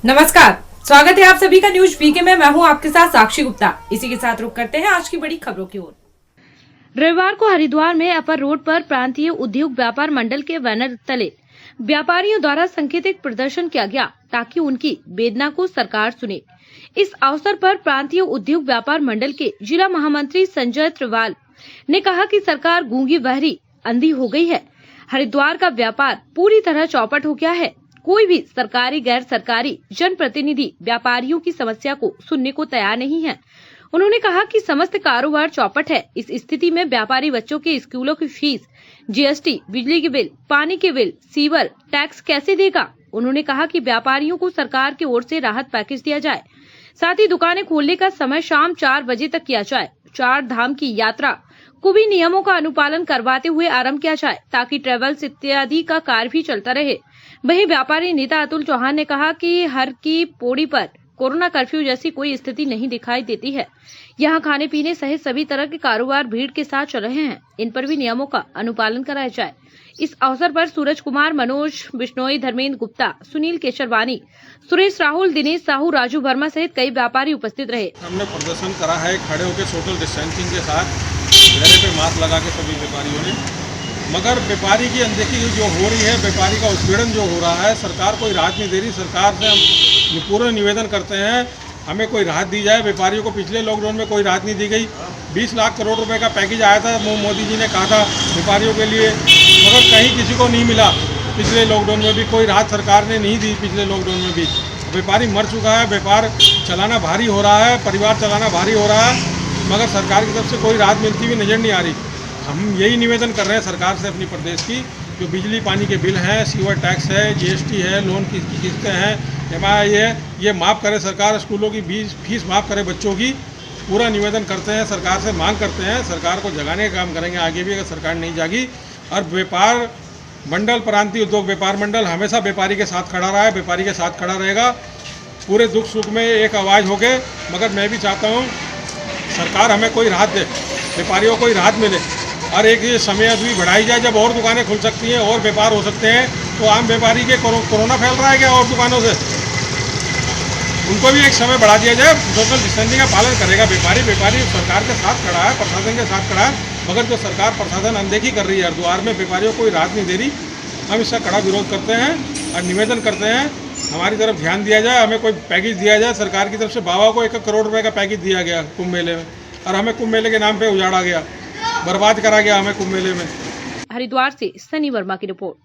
नमस्कार, स्वागत है आप सभी का न्यूज वीके में। मैं हूं आपके साथ साक्षी गुप्ता। इसी के साथ रुक करते हैं आज की बड़ी खबरों की ओर। रविवार को हरिद्वार में अपर रोड पर प्रांतीय उद्योग व्यापार मंडल के बैनर तले व्यापारियों द्वारा सांकेतिक प्रदर्शन किया गया ताकि उनकी वेदना को सरकार सुने। इस अवसर पर प्रांतीय उद्योग व्यापार मंडल के जिला महामंत्री संजय त्रिवाल ने कहा कि सरकार गूंगी बहरी अंधी हो गई है। हरिद्वार का व्यापार पूरी तरह चौपट हो गया है। कोई भी सरकारी गैर सरकारी जनप्रतिनिधि व्यापारियों की समस्या को सुनने को तैयार नहीं है। उन्होंने कहा कि समस्त कारोबार चौपट है। इस स्थिति में व्यापारी बच्चों के स्कूलों की फीस, जीएसटी, बिजली के बिल, पानी के बिल, सीवर टैक्स कैसे देगा। उन्होंने कहा कि व्यापारियों को सरकार की ओर से राहत पैकेज दिया जाए। साथ ही दुकानें खोलने का समय शाम 4 बजे तक किया जाए। 4 धाम की यात्रा को भी नियमों का अनुपालन करवाते हुए आरंभ किया जाए ताकि ट्रेवल्स इत्यादि का कार्य भी चलता रहे। वहीं व्यापारी नेता अतुल चौहान ने कहा कि हर की पौड़ी पर कोरोना कर्फ्यू जैसी कोई स्थिति नहीं दिखाई देती है। यहाँ खाने पीने सहित सभी तरह के कारोबार भीड़ के साथ चल रहे हैं। इन पर भी नियमों का अनुपालन कराया जाए। इस अवसर पर सूरज कुमार, मनोज बिश्नोई, धर्मेंद्र गुप्ता, सुनील केशरवानी, सुरेश राहुल, दिनेश साहू, राजू वर्मा सहित कई व्यापारी उपस्थित रहे। हमने प्रदर्शन करा है खड़े होकर सोशल डिस्टेंसिंग के साथ, चेहरे पे मास्क लगा के सभी व्यापारियों ने। मगर व्यापारी की अनदेखी जो हो रही है, व्यापारी का उत्पीड़न जो हो रहा है, सरकार कोई राहत नहीं दे रही। सरकार से हम पूर्ण निवेदन करते हैं हमें कोई राहत दी जाए। व्यापारियों को पिछले लॉकडाउन में कोई राहत नहीं दी गई। 20 लाख करोड़ रुपए का पैकेज आया था, मोदी जी ने कहा था व्यापारियों के लिए, मगर कहीं किसी को नहीं मिला। पिछले लॉकडाउन में भी कोई राहत सरकार ने नहीं दी। पिछले लॉकडाउन में भी व्यापारी मर चुका है। व्यापार चलाना भारी हो रहा है, परिवार चलाना भारी हो रहा है, मगर सरकार की तरफ से कोई राहत मिलती हुई नजर नहीं आ रही। हम यही निवेदन कर रहे हैं सरकार से अपनी प्रदेश की, जो बिजली पानी के बिल हैं, सीवर टैक्स है, जीएसटी है, लोन की किस्तें हैं, एमआई है, ये माफ़ करे सरकार। स्कूलों की फीस माफ़ करे बच्चों की। पूरा निवेदन करते हैं सरकार से, मांग करते हैं सरकार को जगाने का काम करेंगे आगे भी, अगर सरकार नहीं जागी। और व्यापार मंडल, प्रांतीय उद्योग व्यापार मंडल हमेशा व्यापारी के साथ खड़ा रहा है, व्यापारी के साथ खड़ा रहेगा। पूरे दुख सुख में एक आवाज़ हो गए। मगर मैं भी चाहता हूँ सरकार हमें कोई राहत दे, व्यापारियों को कोई राहत मिले, और एक ये समय अवधि बढ़ाई जाए जब और दुकानें खुल सकती हैं और व्यापार हो सकते हैं। तो आम व्यापारी के कोरोना फैल रहा है क्या और दुकानों से, उनको भी एक समय बढ़ा दिया जाए। सोशल डिस्टेंसिंग का पालन करेगा व्यापारी सरकार के साथ खड़ा है, प्रशासन के साथ खड़ा है। मगर जो सरकार प्रशासन अनदेखी कर रही है, हरिद्वार में व्यापारियों को कोई राहत नहीं दे रही। हम इसका कड़ा विरोध करते हैं और निवेदन करते हैं हमारी तरफ ध्यान दिया जाए, हमें कोई पैकेज दिया जाए। सरकार की तरफ से बाबा को 1 करोड़ रुपए का पैकेज दिया गया कुंभ मेले में, और हमें कुंभ मेले के नाम पे उजाड़ा गया, बर्बाद करा गया हमें कुंभ मेले में। हरिद्वार से सनी वर्मा की रिपोर्ट।